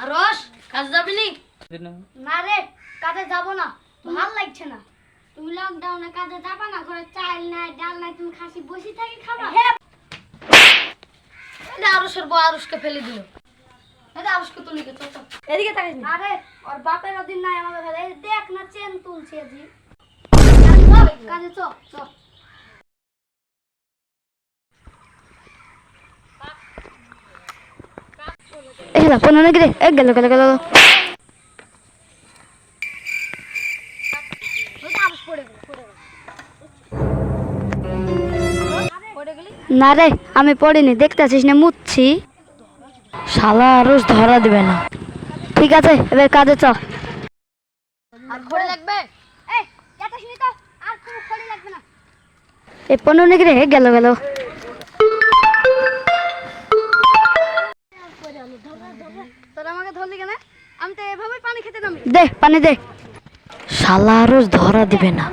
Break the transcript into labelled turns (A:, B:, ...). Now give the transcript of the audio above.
A: আরশ কাজ যাবি নি?
B: না রে, কাজে যাব না, ভাল লাগছে না। তুমি লকডাউনে কাজে যাবা না? ঘরে চাল নাই, ডাল নাই, তুমি খাসি বসে থাকি খাবা?
A: এটা আরশের বউ আরশকে ফেলে দিল। এটা আরশকে তুলি কে চল। এদিকে তাকাইস না।
B: আরে ওর বাপের দিন নাই আমাদের ফেলে। এই দেখ না চেন তুলছে জি। কাজে চল চল।
C: এলা কোন নাকি রে এক গেল গেল গেল না রে আমি পড়িনি দেখতে আছিস না মুচ্ছি শালা আরশ ধরা দিবে না ঠিক আছে এবার কাজে চ
A: আর ঘরে লাগবে?
B: এই এত শুনি তো আর কোনো খড়ি লাগবে না।
C: এ পনেরো নাকি রে গেল গেল
B: তোরা আমাকে ধরলি কেন? আমি তো এভাবেই পানি খেতে নামি।
C: দে পানি দে শালা আরশ ধরা দিবে না